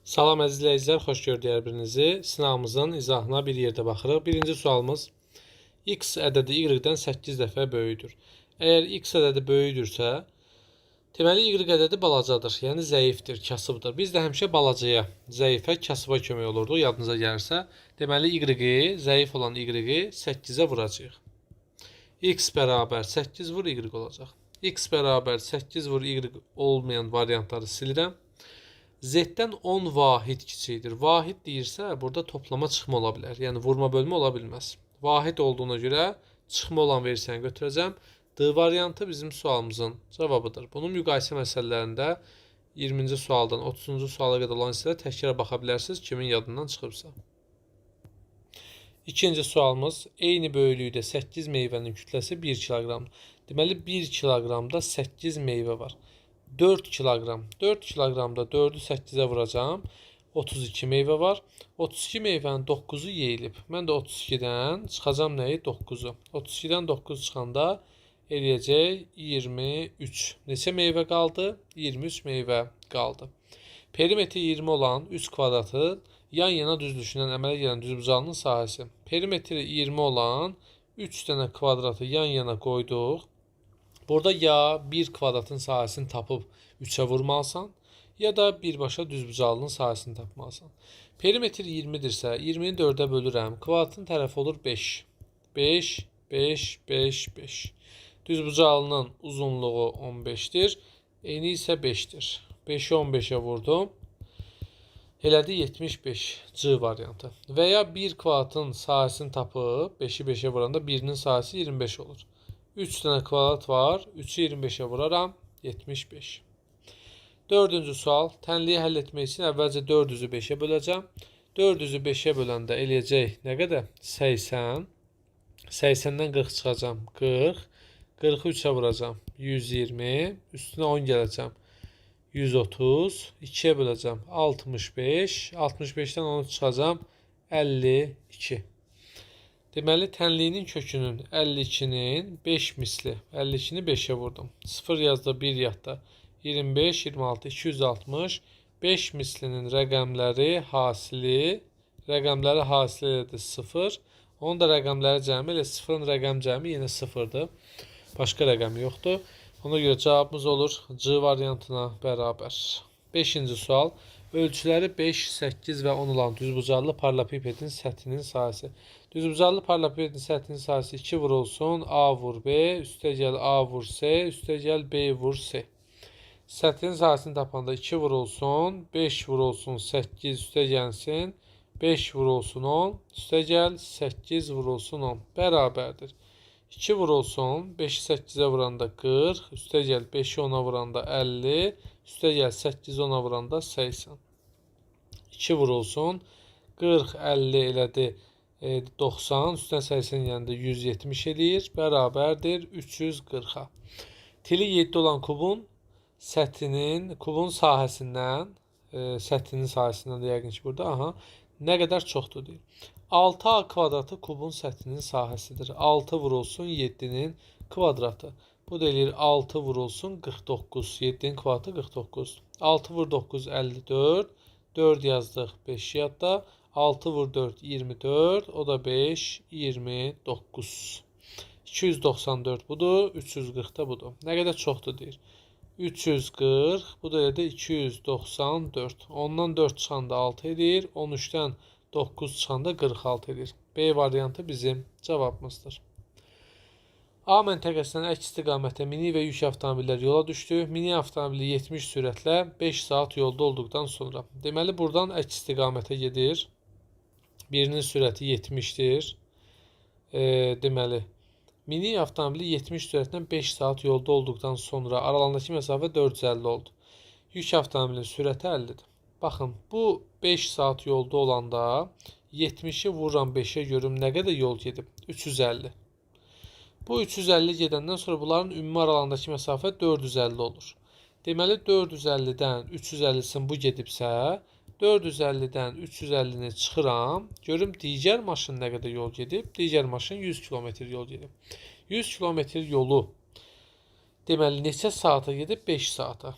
Salam əziz izləyicilər, xoş gördük hər birinizi. Sınavımızın izahına bir yerdə baxırıq. Birinci sualımız x ədədi y-dən 8 dəfə böyükdür. Əgər x ədədi böyükdürsə, deməli y ədədi balacadır, yəni zəifdir, kasıbdır. Biz də həmişə balacaya, zəifə, kasıba kömək olurduq, yadınıza gəlirsə. Deməli y-i, zəif olan y-i 8-ə vuracağıq. X bərabər 8 vur y olacaq. X bərabər 8 vur y olmayan variantları silirəm. Z-dən 10 vahid kiçikdir. Vahid deyirsə, burada toplama çıxma ola bilər. Yəni vurma bölmə ola bilməz. Vahid olduğuna görə çıxma olan versiyanı götürəcəm. D variantı bizim sualımızın cavabıdır. Bunun müqayisə məsələlərində 20-ci sualdan 30-cu suala qədər olan hissələrə təkrar baxa bilərsiniz, kimin yadından çıxıbsa. İkinci sualımız, eyni böyüklükdə 8 meyvənin kütləsi 1 kiloqramdır. Deməli, 1 kiloqramda 8 meyvə var. 4 kiloqram. 4 kiloqramda 4-ü 8-ə vuracağım. 32 meyvə var. 32 meyvənin 9-u yeyilib. Mən də 32-dən çıxacağım nəyi? 9-u. 32-dən 9 çıxanda eləyəcək 23. Neçə meyvə qaldı? 23 meyvə qaldı. Perimetri 20 olan 3 kvadratı yan-yana düzlüşündən əmələ gələn düzbucağının sahəsi. Perimetri 20 olan 3 dənə kvadratı yan-yana qoyduq. Burada ya bir kvadratın sahəsini tapıb 3-ə vurmalısan, ya da birbaşa düzbucaqlının sahəsini tapmalısan. Perimetr 20-dirsə, 20-ni 4-ə bölürəm. Kvadratın tərəfi olur 5. 5, 5, 5, 5. Düzbucaqlının uzunluğu 15-dir. Eni isə 5-dir. 5-i 15-ə vurdum. Elədi 75 C variantı. Və ya 1 kvadratın sahəsini tapıb 5-i 5-ə vuranda 1-nin sahəsi 25 olur. 3 dənə kvadrat var. 3-ü 25-ə vuraram. 75. Dördüncü sual. Tənliyi həll etmək üçün əvvəlcə 400-ü 5-ə böləcəm. 400-ü 5-ə böləndə eləyəcək nə qədər? 80. 80-dən 40 çıxacam. 40. 40-ı 3-ə vuracam. 120. Üstünə 10 gələcəm. 130. 2-yə böləcəm. 65. 65-dən 10 çıxacam. 52. Deməli, tənliyinin kökünün 52-nin 5 misli. 52-ni 5-ə vurdum. 0 yazda 1 yadda. 25, 26, 260. 5 mislinin rəqəmləri hasili. Rəqəmləri hasili elədi 0. Onun da rəqəmləri cəmi elə 0-ın rəqəm cəmi yenə 0-dır. Başqa rəqəm yoxdur. Ona görə cavabımız olur C variantına bərabər. 5-ci sual. Ölçüləri 5, 8 və 10 olan düzbucaqlı paralelipipedin səthinin sahəsi. Düzbucaqlı paralelipipedin səthinin sahəsi 2 vurulsun A vur B, üstəgəl A vur C, üstəgəl B vur C. Səthinin sahəsini tapanda 2 vurulsun, 5 vurulsun, 8 üstəgəlsin, 5 vurulsun 10, üstəgəl 8 vurulsun 10 bərabərdir. 2 vurulsun, 5-i 8-ə vuranda 40, üstəgəl 5-i 10-a vuranda 50, üstəgəl 8-i 10-a vuranda 80. 2 vurulsun, 40, 50 elədi 90, üstünə 80 yəni 170 eləyir, bərabərdir 340-a. Tili 7 olan kubun sahəsindən, səthinin sahəsindən də yəqin ki burada, nə qədər çoxdur deyir. 6A kvadratı kubun səthinin sahəsidir. 6 vurulsun 7-nin kvadratı. Bu da eləyir 6 vurulsun 49. 7-nin kvadratı 49. 6 vur 9 54. 4 yazdıq 5 yadda. 6 vur 4 24. O da 5 29. 294 budur. 340 da budur. Nə qədər çoxdur deyir. 340. Bu da elədi 294. Ondan 4 çıxanda 6 edir. 13-dən 9 çıxanda 46 edir. B variantı bizim cavabımızdır. A məntəqəsindən əks istiqamətdə mini və yük avtomobillər yola düşdü. Mini avtomobili 70 sürətlə 5 saat yolda olduqdan sonra. Deməli, buradan əks istiqamətə gedir. Birinin sürəti 70-dir. Deməli, mini avtomobili 70 sürətlə 5 saat yolda olduqdan sonra aralarındakı məsafə 450 oldu. Yük avtomobilinin sürəti 50-dir. Baxın, bu 5 saat yolda olanda 70-i vururam 5-ə görüm nə qədər yol gedib? 350. Bu 350 gedəndən sonra bunların ümumi aralarındakı məsafə 450 olur. Deməli, 450-dən 350-sin bu gedibsə, 450-dən 350-ni çıxıram. Görüm, digər maşın nə qədər yol gedib? Digər maşın 100 km yol gedib. 100 km yolu deməli, neçə saata gedib? 5 saata.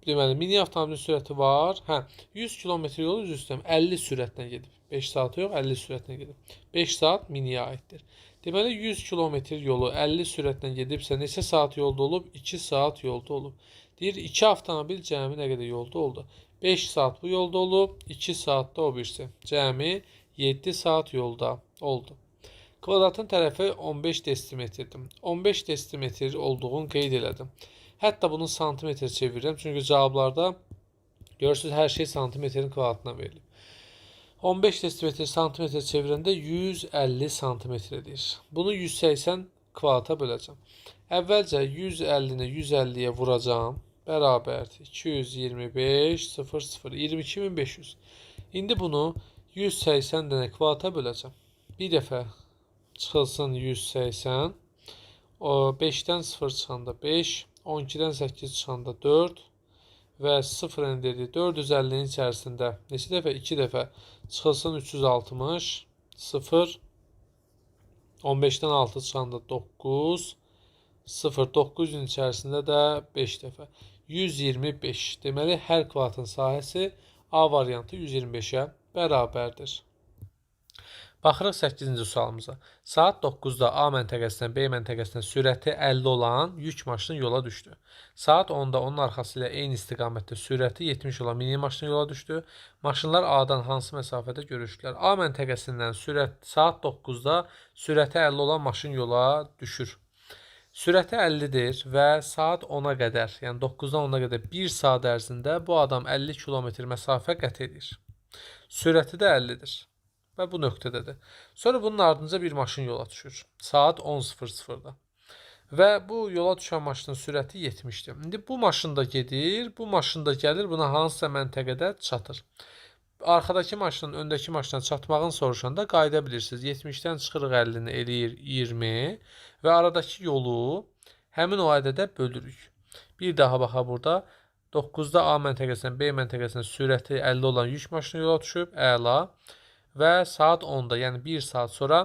deməli, mini avtomobilin sürəti var. 100 kilometr yolu üzr istəyirəm, 50 sürətlə gedib. 5 saat yox, 50 sürətlə gedib. 5 saat miniyə aiddir. Deməli, 100 kilometr yolu 50 sürətlə gedibsə, neçə saat yolda olub? 2 saat yolda olub. Deyir, 2 avtomobil cəmi nə qədər yolda oldu? 5 saat bu yolda olub, 2 saat da o birisi. Cəmi 7 saat yolda oldu. Kvadratın tərəfi 15 desimetrdir. 15 desimetr olduğunu qeyd elədim. Hətta bunu santimetr çevirirəm. Çünki cavablarda görürsünüz, hər şey santimetrin kvadratına verilib. 15 desimetr santimetr çevirəndə 150 santimetr edir. Bunu 180 kvadrata böləcəm. Əvvəlcə 150-ni 150-yə vuracam. Bərabərdir. 225, 0, 0, 22.500. İndi bunu 180 dənə kvadrata böləcəm. Bir dəfə çıxılsın 180. 5-dən 0 çıxanda 5. 12-dən 8 çıxanda 4 və 0 dedi 450-nin içərisində neçə dəfə? 2 dəfə çıxılsın 360, 0, 15-dən 6 çıxanda 9, 0, 900-ün içərisində də 5 dəfə. 125. Deməli, hər kvadratın sahəsi A variantı 125-ə bərabərdir. Baxırıq 8-ci sualımıza. Saat 9-da A məntəqəsindən B məntəqəsinə sürəti 50 olan yük maşını yola düşdü. Saat 10-da onun arxası ilə eyni istiqamətdə sürəti 70 olan mini maşını yola düşdü. Maşınlar A-dan hansı məsafədə görüşdülər? A məntəqəsindən saat 9-da sürəti 50 olan maşın yola düşür. Sürəti 50-dir və saat 10-a qədər, yəni 9-dan 10-a qədər 1 saat ərzində bu adam 50 km məsafə qət edir. Sürəti də 50-dir. Və bu nöqtədədir. Sonra bunun ardınca bir maşın yola düşür. Saat 10:00-da. Və bu yola düşən maşının sürəti 70-dir. İndi bu maşın da gedir, bu maşın da gəlir, buna hansısa məntəqədə çatır. Arkadakı maşının öndəki maşına çatmağını soruşanda qayda bilirsiniz. 70-dən çıxırıq 50-ni eləyir 20 və aradakı yolu həmin o ədədə bölürük. Bir daha baxa burada 9-da A məntəqəsindən B məntəqəsinə sürəti 50 olan yük maşını yola düşüb, əla. Və saat 10-da, yəni 1 saat sonra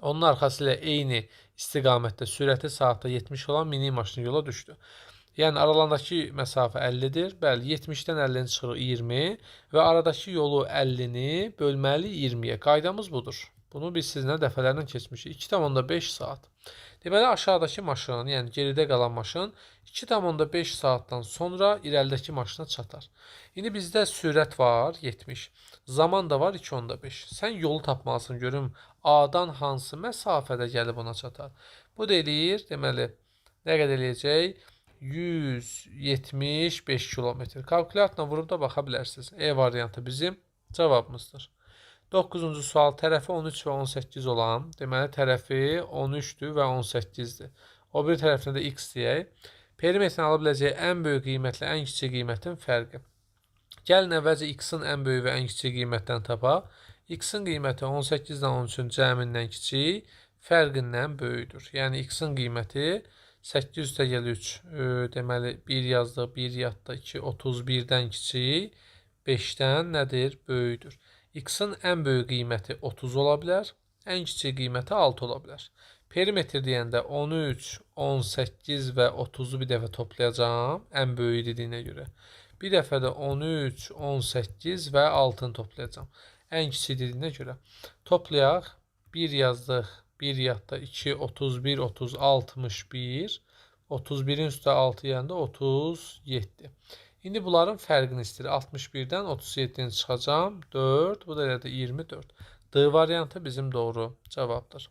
onun arxası ilə eyni istiqamətdə sürəti saatda 70 olan mini maşını yola düşdü. Yəni aralarındakı məsafə 50-dir. Bəli, 70-dən 50-ni çıxırıq 20 və aradakı yolu 50-ni bölməli 20-yə. Qaydamız budur. Bunu biz sizinlə dəfələrlə keçmişik. 2,5 saat. Deməli, aşağıdakı maşın, yəni geridə qalan maşın 2,5 saatdan sonra irəlidəki maşına çatar. İndi bizdə sürət var 70. Zaman da var 2,5. Sən yolu tapmalısın, görüm A-dan hansı məsafədə gəlib ona çatar. Bu da eləyir, deməli, nə qədər eləyəcək? 175 kilometr. Kalkülatorla vurub da baxa bilərsiniz. E variantı bizim cavabımızdır. 9-cu sual, tərəfi 13 və 18 olan, deməli tərəfi 13-dür və 18-dir. O bir tərəfində də x deyək. Perimetrin ala biləcəyi ən böyük qiymətlə ən kiçik qiymətin fərqi. Gəlin əvvəlcə x-in ən böyük və ən kiçik qiymətdən tapaq. X-in qiyməti 18-dən 13-ün cəmindən kiçik, fərqindən böyükdür. Yəni x-in qiyməti 800-3, deməli 1 yazdıq, 1 yadda 2, 31-dən kiçik, 5-dən nədir? Böyükdür. X-in ən böyük qiyməti 30 ola bilər, ən kiçik qiyməti 6 ola bilər. Perimetr deyəndə 13, 18 və 30-u bir dəfə toplayacağım, ən böyük dediyinə görə. Bir dəfə də 13, 18 və 6-ını toplayacağım, ən kiçik dediyinə görə. Toplayaq, 1 yazdıq, 1 yadda 2, 31, 30, 61, 31-in üstə 6 yanda 37. İndi bunların fərqini istəyir. 61-dən 37-ni çıxacam, 4, bu da elə də 24. D variantı bizim doğru cavabdır.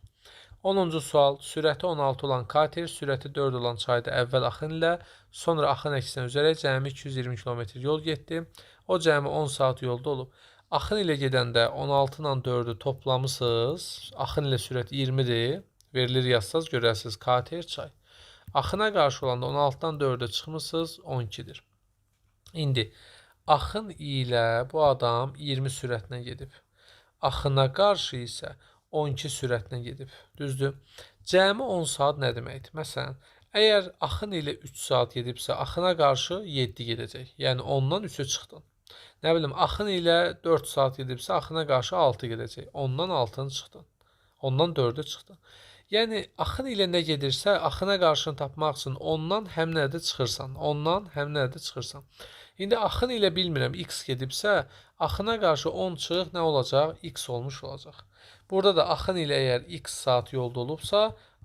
10-cu sual, sürəti 16 olan kater, sürəti 4 olan çayda əvvəl axın ilə, sonra axın əksinə üzərək cəmi 220 km yol getdi. O cəmi 10 saat yolda olub. Axın ilə gedəndə 16 ilə 4-ü toplamısınız. Axın ilə sürət 20-dir. Verilir yazsaz görərsiniz kater çay. Axına qarşı olanda 16-dan 4-ə çıxmısınız 12-dir. İndi axın ilə bu adam 20 sürətlə gedib. Axına qarşı isə 12 sürətlə gedib. Düzdür? Cəmi 10 saat nə deməkdir? Məsələn, əgər axın ilə 3 saat gedibsə, axına qarşı 7 gedəcək. Yəni 10-dan 3-ə çıxdın. Nə bilim, axın ilə 4 saat gedibsə, axına qarşı 6 gedəcək. 10-dan 6-nı çıxdın. 10-dan 4-ə çıxdın. Yəni axın ilə nə gedirsə, axına qarşını tapmaq üçün ondan həm nədə çıxırsan, ondan həm nədə çıxırsan. İndi axın ilə bilmirəm x gedibsə, axına qarşı 10 çıx nə olacaq? X olmuş olacaq. Burada da axın ilə əgər x saat yolda olubsa,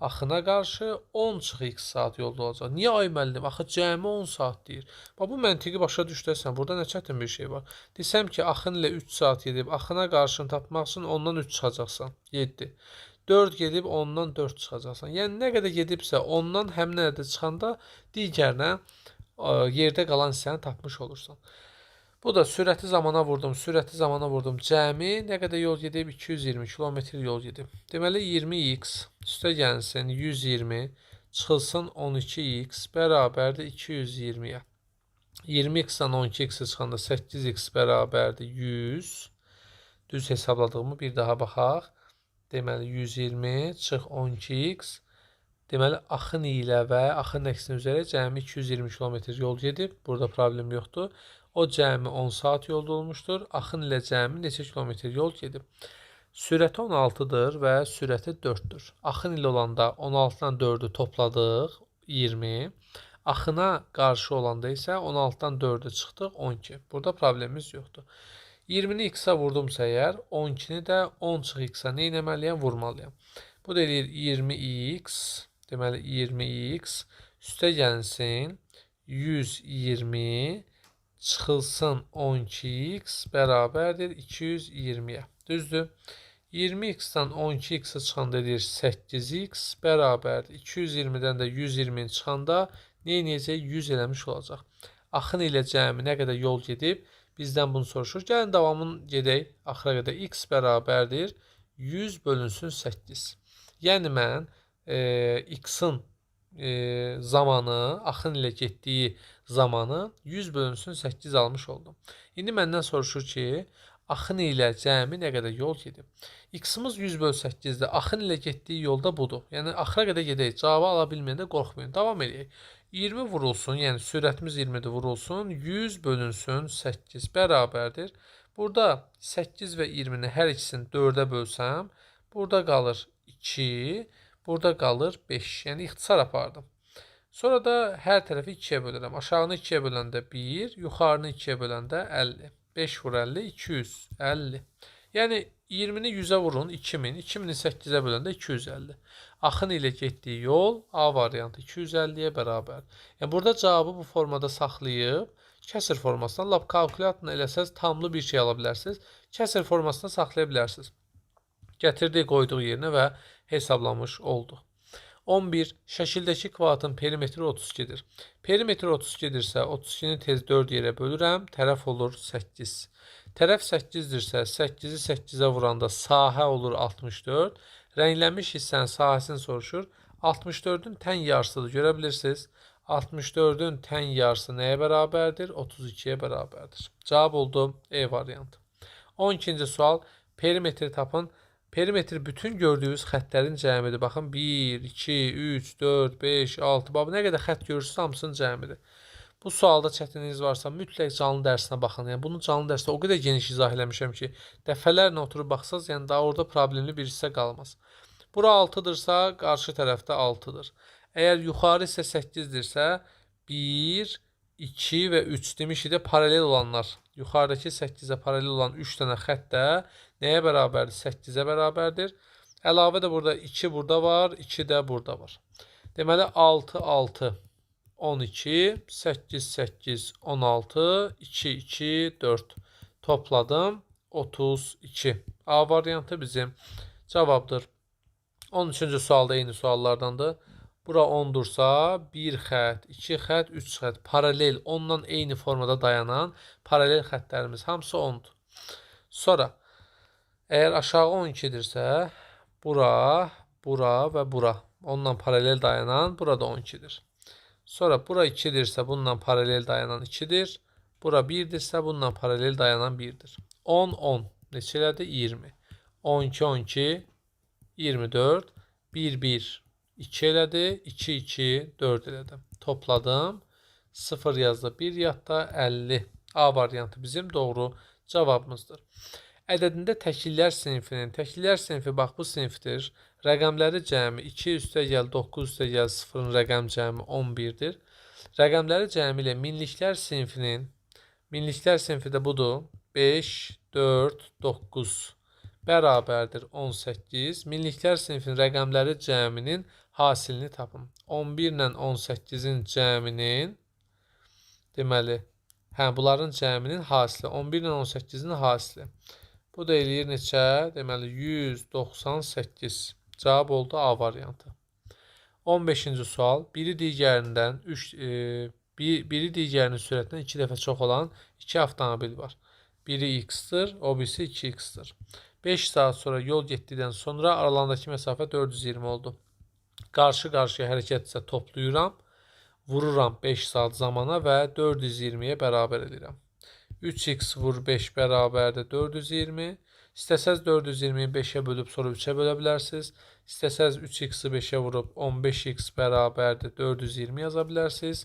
axına qarşı 10 çıx x saat yolda olacaq. Niyə ay müəllim? Axı cəmi 10 saat deyir. Bax bu məntiqi başa düşdəsən, burada nə çətin bir şey var. Desəm ki, axın ilə 3 saat gedib, axına qarşını tapmaq üçün ondan 3 çıxacaqsan. 7. 4 gedib ondan 4 çıxacaqsan. Yəni nə qədər gedibsə ondan həm nədə çıxanda digərinə yerdə qalan hissəni tapmış olursan. Bu da sürəti zamana vurdum, sürəti zamana vurdum. Cəmi nə qədər yol gedib? 220 kilometr yol gedib. Deməli 20x üstə gəlsin 120 çıxılsın 12x bərabərdir 220-yə. 20x-dan 12x çıxanda 8x bərabərdir 100. Düz hesabladığımı bir daha baxaq. Deməli 120 çıx 12x. Deməli axın ilə və axın əksinə üzrə cəmi 220 kilometr yol gedib. Burada problem yoxdur. O cəmi 10 saat yolda olmuşdur. Axın ilə cəmi neçə kilometr yol gedib? Sürəti 16-dır və sürəti 4-dür. Axın ilə olanda 16-dan 4-ü topladıq 20. Axına qarşı olanda isə 16-dan 4-ü çıxdıq 12. Burada problemimiz yoxdur. 20-ni x-a vurdumsa əgər, 12-ni də 10 çıx x-a nə etməliyəm? Vurmalıyam. Bu da eləyir 20x. Deməli 20x üstə gəlsin 120 çıxılsın 12x bərabərdir 220-yə. Düzdür? 20x-dan 12x-i çıxanda edir 8x bərabərdir. 220-dən də 120-ni çıxanda nə edəcək? 100 eləmiş olacaq. Axın ilə cəmi nə qədər yol gedib? Bizdən bunu soruşur. Gəlin davamını gedək. Axıra qədər x bərabərdir 100 bölünsün 8. Yəni mən x-in zamanı, axın ilə getdiyi zamanı 100 bölünsün 8 almış oldum. İndi məndən soruşur ki, axın ilə cəmi nə qədər yol gedib? X-imiz 100 bölü 8-dir. Axın ilə getdiyi yolda budur. Yəni axıra qədər gedək. Cavabı ala bilməyəndə qorxmayın. Davam edək. 20 vurulsun, yəni sürətimiz 20-dir vurulsun. 100 bölünsün 8 bərabərdir. Burada 8 və 20-ni hər ikisini 4-ə bölsəm, burada qalır 2. Burada qalır 5. Yəni ixtisar apardım. Sonra da hər tərəfi 2-yə bölərəm. Aşağını 2-yə böləndə 1, yuxarını 2-yə böləndə 50. 5 vur 50, 200, 50. Yəni 20-ni 100-ə vurun, 2000. 2000-i 8-ə böləndə 250. Axın ilə getdiyi yol A variantı 250-yə bərabər. Yəni burada cavabı bu formada saxlayıb, kəsr formasından lap kalkulyatorla eləsəz tamlı bir şey ala bilərsiniz. Kəsr formasında saxlaya bilərsiniz. Gətirdik, qoyduq yerinə və hesablamış olduq. 11. Şəkildəki kvadratın perimetri 32-dir. Perimetri 32-dirsə, 32-ni tez 4 yerə bölürəm, tərəf olur 8. Tərəf 8-dirsə, 8-i 8-ə vuranda sahə olur 64. Rənglənmiş hissənin sahəsini soruşur. 64-ün tən yarısıdır, görə bilirsiniz. 64-ün tən yarısı nəyə bərabərdir? 32-yə bərabərdir. Cavab oldu E variantı. 12-ci sual. Perimetri tapın. Perimetr bütün gördüyünüz xəttlərin cəmidir. Baxın 1, 2, 3, 4, 5, 6. Bax nə qədər xətt görürsünüz hamısının cəmidir. Bu sualda çətinliyiniz varsa mütləq canlı dərsinə baxın. Yəni bunu canlı dərsdə o qədər geniş izah eləmişəm ki, dəfələrlə oturub baxsaz, yəni daha orada problemli bir hissə qalmaz. Bura 6-dırsa, qarşı tərəfdə 6-dır. Əgər yuxarı isə 8-dirsə, 1, 2 və 3 demişik də paralel olanlar. Yuxarıdakı 8-ə paralel olan 3 dənə xətt də nəyə bərabərdir? 8-ə bərabərdir. Əlavə də burada 2 burada var, 2 də burada var. Deməli 6, 6, 12, 8, 8, 16, 2, 2, 4. Topladım 32. A variantı bizim cavabdır. 13-cü sualda eyni suallardandır. Bura 10-dursa 1 xətt, 2 xətt, 3 xətt paralel, ondan eyni formada dayanan paralel xəttlərimiz hamısı 10-dur. Sonra əgər aşağı 12-dirsə, bura, bura və bura onunla paralel dayanan burada 12-dir. Sonra bura 2-dirsə bununla paralel dayanan 2-dir. Bura 1-dirsə bununla paralel dayanan 1-dir. 10, 10 neçə elədi? 20. 12, 12, 24, 1, 1, 2 elədi, 2, 2, 4 elədim. Topladım, 0 yazdı, 1 yadda 50. A variantı bizim doğru cavabımızdır. Ədədində təkillər sinfi bax bu sinfdir. Rəqəmləri cəmi 2 üstəgəl 9 üstəgəl 0-ın rəqəm cəmi 11-dir. Rəqəmləri cəmi ilə minliklər sinfi də budur. 5, 4, 9 bərabərdir 18. Minliklər sinfinin rəqəmləri cəminin hasilini tapın. 11 ilə 18-in cəminin deməli, bunların cəminin hasili. 11 ilə 18-in hasili. Bu da eləyir neçə? Deməli 198. Cavab oldu A variantı. 15-ci sual. Biri digərinin sürətindən 2 dəfə çox olan 2 avtomobil var. Biri x-dır, o birisi 2x-dır. 5 saat sonra yol getdikdən sonra aralarındakı məsafə 420 oldu. Qarşı-qarşıya hərəkət isə toplayıram, vururam 5 saat zamana və 420-yə bərabər edirəm. 3x vur 5 bərabərdir 420. İstəsəz 420-yi 5-ə bölüb sonra 3-ə bölə bilərsiniz. İstəsəz 3x-i 5-ə vurub 15x bərabərdir 420 yaza bilərsiniz.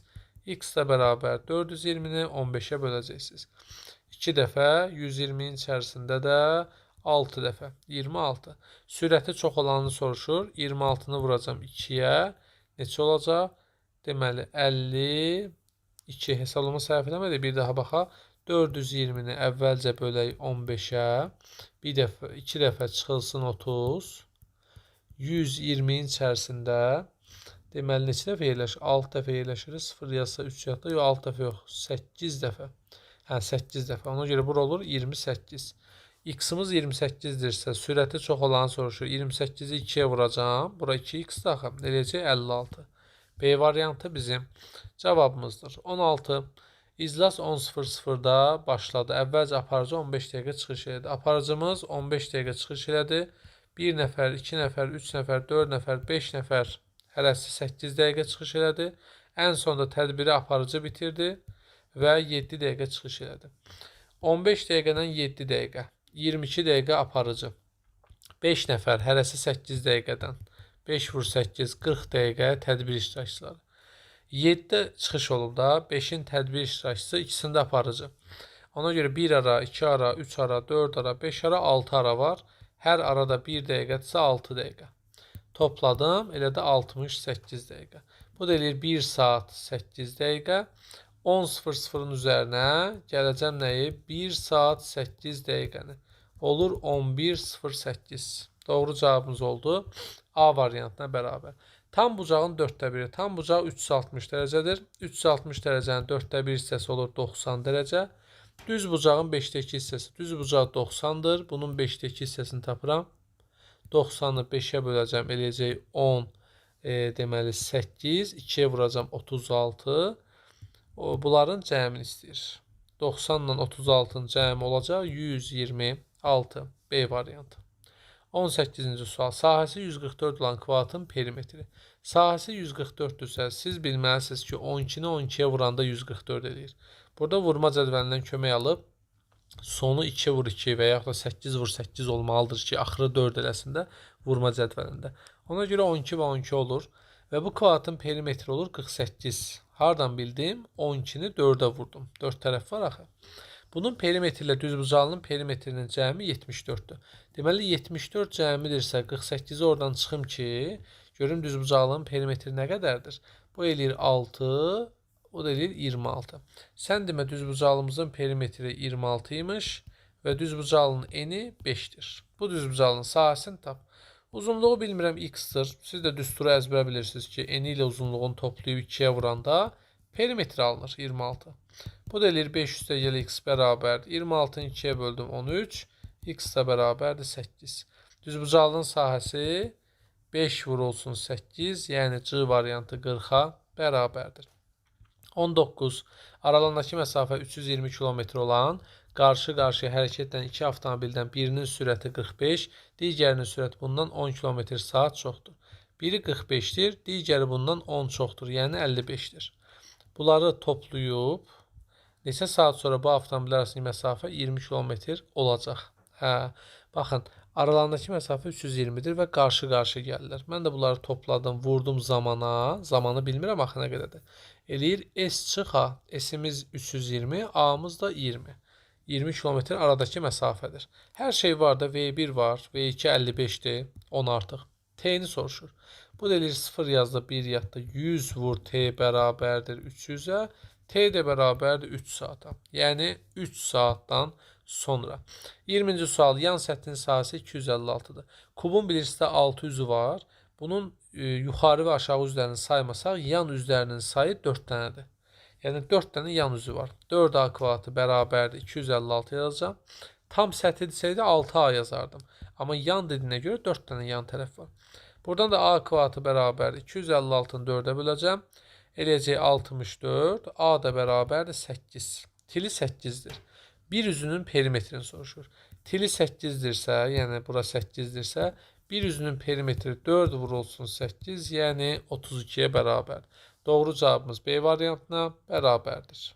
X də bərabər 420-ni 15-ə böləcəksiniz. 2 dəfə 120-nin içərisində də 6 dəfə 26. Sürəti çox olanını soruşur. 26-nı vuracam 2-yə. Neçə olacaq? Deməli 52 hesablama səhv eləmədik. Bir daha baxaq. 420-ni əvvəlcə bölək 15-ə. 2 dəfə çıxılsın 30. 120-nin içərisində deməli neçə dəfə yerləşir? 6 dəfə yerləşir. 0 yazsa 3 yazsa, yox 6 dəfə yox. 8 dəfə. 8 dəfə. Ona görə bura olur 28. X-imiz 28-dirsə, sürəti çox olanı soruşur. 28-i 2-yə vuracam. Bura 2x daxil. Eləyəcək 56. B variantı bizim cavabımızdır. 16. İclas 10:00-da başladı. Əvvəlcə aparıcı 15 dəqiqə çıxış elədi. Aparıcımız 15 dəqiqə çıxış elədi. 1 nəfər, 2 nəfər, 3 nəfər, 4 nəfər, 5 nəfər hərəsi 8 dəqiqə çıxış elədi. Ən sonunda tədbiri aparıcı bitirdi və 7 dəqiqə çıxış elədi. 15 dəqiqədən 7 dəqiqə, 22 dəqiqə aparıcı. 5 nəfər hərəsi 8 dəqiqədən. 5 vur 8, 40 dəqiqə tədbir iştirakçıları. 7 çıxış olub da, 5-in tədbir iştirakçısı, ikisində aparıcı. Ona görə 1 ara, 2 ara, 3 ara, 4 ara, 5 ara, 6 ara var. Hər arada 1 dəqiqədirsə 6 dəqiqə. Topladım, elə də 68 dəqiqə. Bu da eləyir 1 saat 8 dəqiqə. 10:00-ın üzərinə gələcəm nəyi? 1 saat 8 dəqiqəni. Olur 11:08. Doğru cavabımız oldu. A variantına bərabər. Tam bucağın 4/1-i. Tam bucaq 360 dərəcədir. 360 dərəcənin 4/1 hissəsi olur 90 dərəcə. Düz bucağın 5-də-2 hissəsi. Düz bucaq 90-dır. Bunun 5-də-2 hissəsini tapıram. 90-ı 5-ə böləcəm. Eləyəcək 10, deməli 8. 2-yə vuracam 36. Bunların cəmini istəyir. 90 ilə 36-nın cəmi olacaq 126. B variantı. 18-ci sual. Sahəsi 144 olan kvadratın perimetri. Sahəsi 144-dürsə, siz bilməlisiniz ki, 12-ni 12-yə vuranda 144 eləyir. Burada vurma cədvəlindən kömək alıb, sonu 2 vur 2 və yaxud da 8 vur 8 olmalıdır ki, axırı 4 eləsin də vurma cədvəlində. Ona görə 12 və 12 olur və bu kvadratın perimetri olur 48. Hardan bildim? 12-ni 4-ə vurdum. 4 tərəf var axı. Bunun perimetri ilə düzbucaqlının perimetrinin cəmi 74-dür. Deməli 74 cəmidirsə 48-i oradan çıxım ki, görüm düzbucaqlının perimetri nə qədərdir? Bu eləyir 6, o da eləyir 26. Sən demə düzbucaqlımızın perimetri 26 imiş və düzbucaqlının eni 5-dir. Bu düzbucaqlının sahəsini tap. Uzunluğu bilmirəm x-dır. Siz də düsturu əzbər bilirsiniz ki, eni ilə uzunluğunu toplayıb 2-yə vuranda perimetri alınır 26. Bu da eləyir 5 üstəgəl x bərabərdir. 26-nı 2-yə böldüm 13. X də bərabərdir 8. Düzbucaqlının sahəsi 5 vurulsun 8. Yəni C variantı 40-a bərabərdir. 19. Aralarındakı məsafə 320 km olan qarşı-qarşıya hərəkət edən 2 avtomobildən birinin sürəti 45, digərinin sürəti bundan 10 km/saat çoxdur. Biri 45-dir, digəri bundan 10 çoxdur, yəni 55-dir. Bunları toplayıb neçə saat sonra bu avtomobillər arasındakı məsafə 20 km olacaq. Baxın, aralarındakı məsafə 320-dir və qarşı-qarşı gəlirlər. Mən də bunları topladım, vurdum zamana. Zamanı bilmirəm axı nə qədərdir. Eləyir S çıx A. S-imiz 320, A-mız da 20. 20 kilometr aradakı məsafədir. Hər şey var da V1 var, V2 55'dir, 10 artıq. T'ni soruşur. Bu da eləyir 0 yazda 1 yadda 100 vur T bərabərdir 300'ə. T də bərabərdir 3 saata. Yəni 3 saatdan sonra. 20-ci sual, yan səthin sahəsi 256'dır. Kubun bilirsizdə 6 üzü var. Bunun yuxarı və aşağı üzlərini saymasaq, yan üzlərinin sayı 4 dənədir. Yəni 4 dənə yan üzü var. 4A kvadratı bərabərdir 256 yazacağım. Tam səthi desəydi 6A yazardım. Amma yan dediyinə görə 4 dənə yan tərəf var. Buradan da A kvadratı bərabərdir 256'nı 4'ə böləcəm. Eləyəcək 64. A da bərabərdir 8. Tili 8'dir. Bir üzünün perimetrini soruşur. Tili 8'dirsə, yəni bura 8'dirsə, bir üzünün perimetri 4 vurulsun 8, yəni 32'ye bərabər. Doğru cavabımız B variantına bərabərdir.